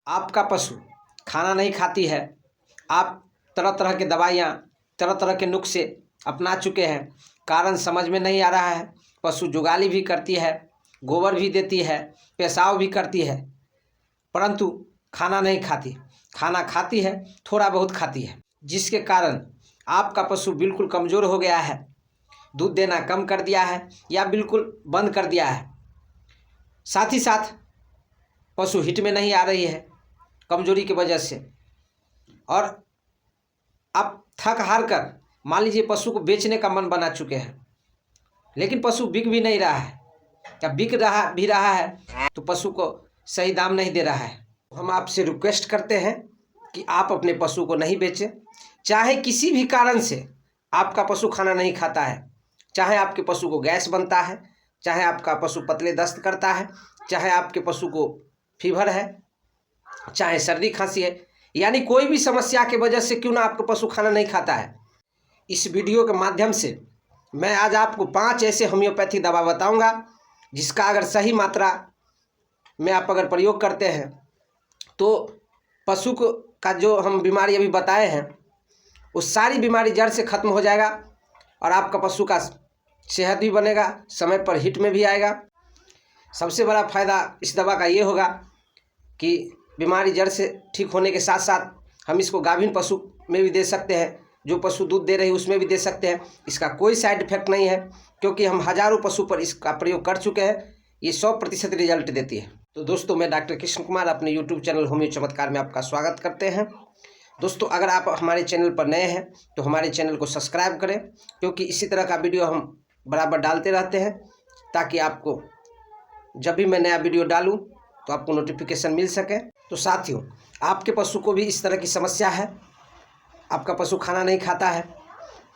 आपका पशु खाना नहीं खाती है, आप तरह तरह के दवाइयाँ, तरह तरह के नुस्खे अपना चुके हैं, कारण समझ में नहीं आ रहा है। पशु जुगाली भी करती है, गोबर भी देती है, पेशाब भी करती है, परंतु खाना नहीं खाती। खाना खाती है, थोड़ा बहुत खाती है, जिसके कारण आपका पशु बिल्कुल कमज़ोर हो गया है, दूध देना कम कर दिया है या बिल्कुल बंद कर दिया है। साथ ही साथ पशु हिट में नहीं आ रही है कमजोरी की वजह से, और आप थक हार कर मान लीजिए पशु को बेचने का मन बना चुके हैं, लेकिन पशु बिक भी नहीं रहा है, या बिक रहा है तो पशु को सही दाम नहीं दे रहा है। हम आपसे रिक्वेस्ट करते हैं कि आप अपने पशु को नहीं बेचें। चाहे किसी भी कारण से आपका पशु खाना नहीं खाता है, चाहे आपके पशु को गैस बनता है, चाहे आपका पशु पतले दस्त करता है, चाहे आपके पशु को फीवर है, चाहे सर्दी खांसी है, यानी कोई भी समस्या की वजह से क्यों ना आपका पशु खाना नहीं खाता है, इस वीडियो के माध्यम से मैं आज आपको 5 ऐसे होम्योपैथिक दवा बताऊंगा जिसका अगर सही मात्रा में आप अगर प्रयोग करते हैं तो पशु को का जो हम बीमारी अभी बताए हैं वो सारी बीमारी जड़ से ख़त्म हो जाएगा, और आपका पशु का सेहत भी बनेगा, समय पर हिट में भी आएगा। सबसे बड़ा फ़ायदा इस दवा का ये होगा कि बीमारी जड़ से ठीक होने के साथ साथ हम इसको गाभिन पशु में भी दे सकते हैं, जो पशु दूध दे रही है उसमें भी दे सकते हैं। इसका कोई साइड इफेक्ट नहीं है, क्योंकि हम हज़ारों पशु पर इसका प्रयोग कर चुके हैं। ये 100% रिजल्ट देती है। तो दोस्तों, मैं डॉक्टर कृष्ण कुमार अपने यूट्यूब चैनल होम्यो चमत्कार में आपका स्वागत करते हैं। दोस्तों, अगर आप हमारे चैनल पर नए हैं तो हमारे चैनल को सब्सक्राइब करें, क्योंकि इसी तरह का वीडियो हम बराबर डालते रहते हैं, ताकि आपको जब भी मैं नया वीडियो डालूं तो आपको नोटिफिकेशन मिल सके। तो साथियों, आपके पशु को भी इस तरह की समस्या है, आपका पशु खाना नहीं खाता है,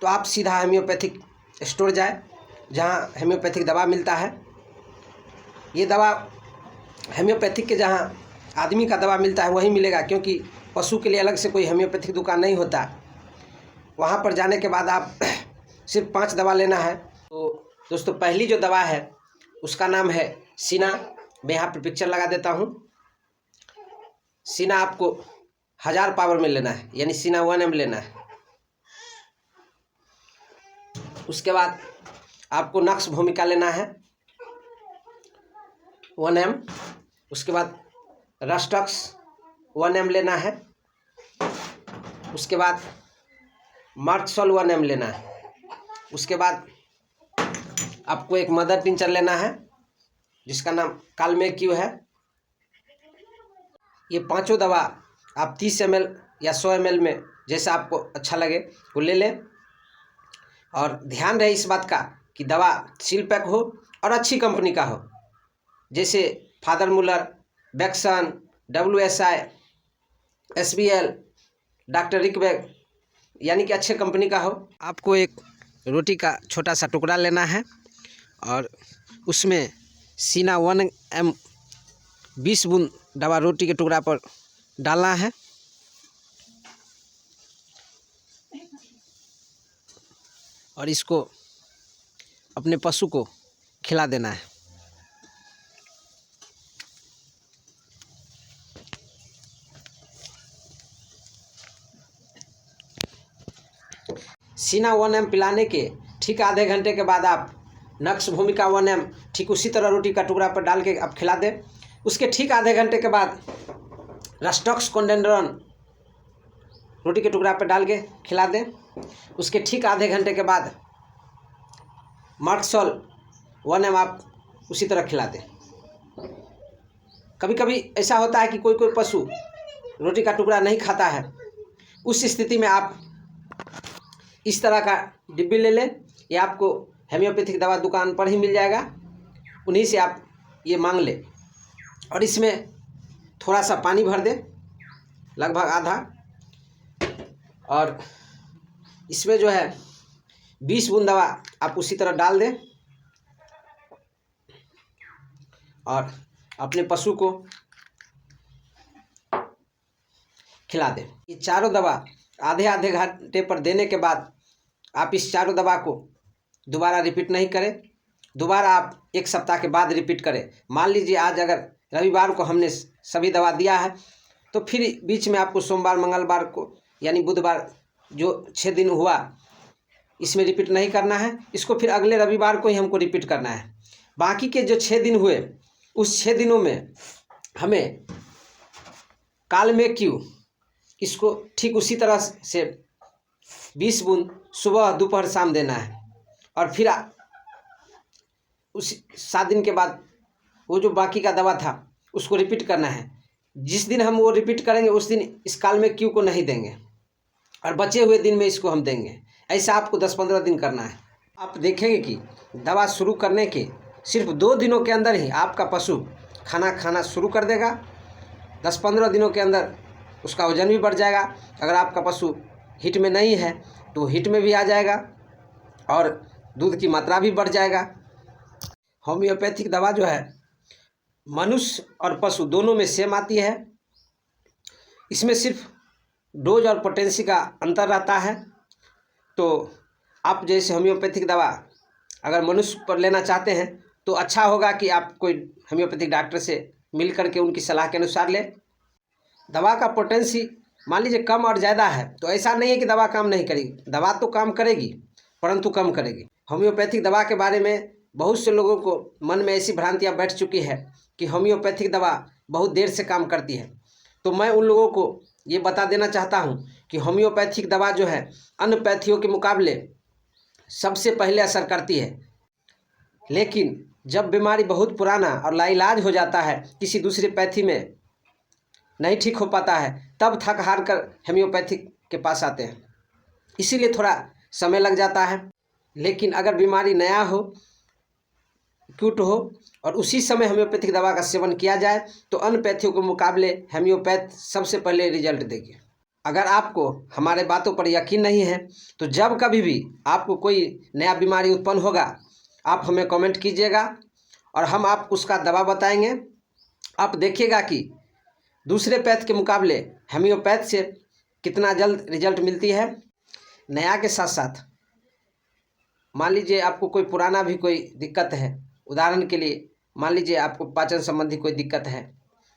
तो आप सीधा होम्योपैथिक स्टोर जाए जहां होम्योपैथिक दवा मिलता है। ये दवा होम्योपैथिक के जहां आदमी का दवा मिलता है वहीं मिलेगा, क्योंकि पशु के लिए अलग से कोई होम्योपैथिक दुकान नहीं होता। वहां पर जाने के बाद आप सिर्फ 5 दवा लेना है। तो दोस्तों, पहली जो दवा है उसका नाम है सीना। मैं यहाँ पर पिक्चर लगा देता हूँ। सीना आपको 1000 पावर में लेना है, यानी सीना 1M लेना है। उसके बाद आपको नक्स भूमिका लेना है 1M। उसके बाद रस्टक्स 1M लेना है। उसके बाद मार्कसोल 1M लेना है। उसके बाद आपको एक मदर टिंचर लेना है जिसका नाम कालमेक्यू है। ये 5 दवा आप 30 ml या 100 ml में जैसा आपको अच्छा लगे वो ले लें, और ध्यान रहे इस बात का कि दवा सील पैक हो और अच्छी कंपनी का हो, जैसे फादर मुलर, बैक्सन, WSI, SBL, डॉक्टर रिकबैग, यानी कि अच्छे कंपनी का हो। आपको एक रोटी का छोटा सा टुकड़ा लेना है और उसमें सीना 1M 20 बूंद दवा रोटी के टुकड़ा पर डालना है, और इसको अपने पशु को खिला देना है। सीना 1M पिलाने के ठीक आधे घंटे के बाद आप नक्स भूमिका 1M ठीक उसी तरह रोटी का टुकड़ा पर डाल के आप खिला दें। उसके ठीक आधे घंटे के बाद रस्टॉक्स कोडेंड्रॉन रोटी के टुकड़ा पर डाल के खिला दें। उसके ठीक आधे घंटे के बाद मार्कसोल 1M आप उसी तरह खिला दें। कभी कभी ऐसा होता है कि कोई कोई पशु रोटी का टुकड़ा नहीं खाता है, उस स्थिति में आप इस तरह का डिब्बी ले लें, या आपको होम्योपैथिक दवा दुकान पर ही मिल जाएगा, उन्हीं से आप ये मांग लें, और इसमें थोड़ा सा पानी भर दें, लगभग आधा, और इसमें जो है 20 बूंद दवा आप उसी तरह डाल दें और अपने पशु को खिला दें। ये चारों दवा आधे आधे घंटे पर देने के बाद आप इस चारों दवा को दोबारा रिपीट नहीं करें, दोबारा आप 1 सप्ताह के बाद रिपीट करें। मान लीजिए आज अगर रविवार को हमने सभी दवा दिया है तो फिर बीच में आपको सोमवार मंगलवार को यानी बुधवार जो 6 दिन हुआ इसमें रिपीट नहीं करना है। इसको फिर अगले रविवार को ही हमको रिपीट करना है। बाकी के जो 6 दिन हुए उस 6 दिनों में हमें कालमेघ्यू इसको ठीक उसी तरह से 20 बूंद सुबह दोपहर शाम देना है। और फिर उस 7 दिन के बाद वो जो बाकी का दवा था उसको रिपीट करना है। जिस दिन हम वो रिपीट करेंगे उस दिन इस कालमेघ्यू को नहीं देंगे और बचे हुए दिन में इसको हम देंगे। ऐसा आपको 10-15 दिन करना है। आप देखेंगे कि दवा शुरू करने के सिर्फ 2 दिनों के अंदर ही आपका पशु खाना खाना शुरू कर देगा। 10-15 दिनों के अंदर उसका वजन भी बढ़ जाएगा। अगर आपका पशु हिट में नहीं है तो हिट में भी आ जाएगा और दूध की मात्रा भी बढ़ जाएगा। होम्योपैथिक दवा जो है मनुष्य और पशु दोनों में सेम आती है। इसमें सिर्फ डोज और पोटेंसी का अंतर रहता है। तो आप जैसे होम्योपैथिक दवा अगर मनुष्य पर लेना चाहते हैं तो अच्छा होगा कि आप कोई होम्योपैथिक डॉक्टर से मिल करके उनकी सलाह के अनुसार लें। दवा का पोटेंसी मान लीजिए कम और ज़्यादा है तो ऐसा नहीं है कि दवा काम नहीं करेगी। दवा तो काम करेगी परंतु कम करेगी। होम्योपैथिक दवा के बारे में बहुत से लोगों को मन में ऐसी भ्रांतियाँ बैठ चुकी है कि होम्योपैथिक दवा बहुत देर से काम करती है। तो मैं उन लोगों को ये बता देना चाहता हूँ कि होम्योपैथिक दवा जो है अन्य पैथियों के मुकाबले सबसे पहले असर करती है। लेकिन जब बीमारी बहुत पुराना और लाइलाज हो जाता है, किसी दूसरे पैथी में नहीं ठीक हो पाता है, तब थक हार कर होम्योपैथिक के पास आते हैं। इसीलिए थोड़ा समय लग जाता है। लेकिन अगर बीमारी नया हो, एक्यूट हो और उसी समय होम्योपैथिक दवा का सेवन किया जाए तो अन्य पैथियों के मुकाबले होम्योपैथ सबसे पहले रिजल्ट देगी। अगर आपको हमारे बातों पर यकीन नहीं है तो जब कभी भी आपको कोई नया बीमारी उत्पन्न होगा आप हमें कमेंट कीजिएगा और हम आपको उसका दवा बताएंगे। आप देखिएगा कि दूसरे पैथ के मुकाबले होम्योपैथ से कितना जल्द रिजल्ट मिलती है। नया के साथ साथ मान लीजिए आपको कोई पुराना भी कोई दिक्कत है, उदाहरण के लिए मान लीजिए आपको पाचन संबंधी कोई दिक्कत है,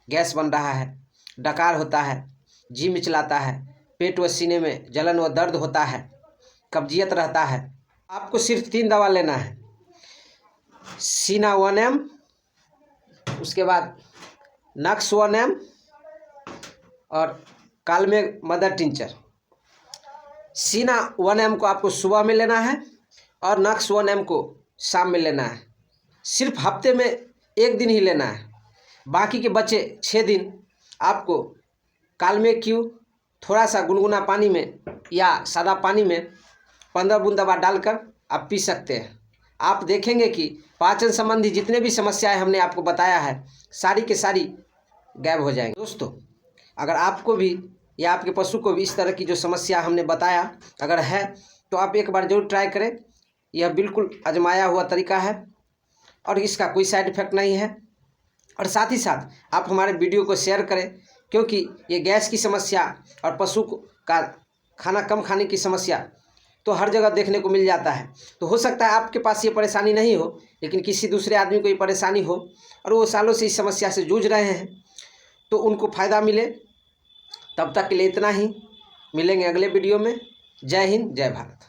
गैस बन रहा है, डकार होता है, जी मिचलाता है, पेट व सीने में जलन व दर्द होता है, कब्जियत रहता है, आपको सिर्फ 3 दवा लेना है। सीना 1 ml, उसके बाद नक्स 1 ml और कालमेघ मदर टिंचर। सीना 1 ml को आपको सुबह में लेना है और नक्स 1 ml को शाम में लेना है। सिर्फ हफ्ते में 1 दिन ही लेना है। बाकी के बचे 6 दिन आपको कालमेघ्यू थोड़ा सा गुनगुना पानी में या सादा पानी में 15 बूंद दवा डालकर आप पी सकते हैं। आप देखेंगे कि पाचन संबंधी जितने भी समस्याएं हमने आपको बताया है सारी के सारी गायब हो जाएंगे। दोस्तों, अगर आपको भी या आपके पशु को भी इस तरह की जो समस्या हमने बताया अगर है तो आप एक बार जरूर ट्राई करें। यह बिल्कुल आजमाया हुआ तरीका है और इसका कोई साइड इफ़ेक्ट नहीं है। और साथ ही साथ आप हमारे वीडियो को शेयर करें, क्योंकि ये गैस की समस्या और पशु का खाना कम खाने की समस्या तो हर जगह देखने को मिल जाता है। तो हो सकता है आपके पास ये परेशानी नहीं हो लेकिन किसी दूसरे आदमी को ये परेशानी हो और वो सालों से इस समस्या से जूझ रहे हैं तो उनको फ़ायदा मिले। तब तक के लिए इतना ही, मिलेंगे अगले वीडियो में। जय हिंद, जय भारत।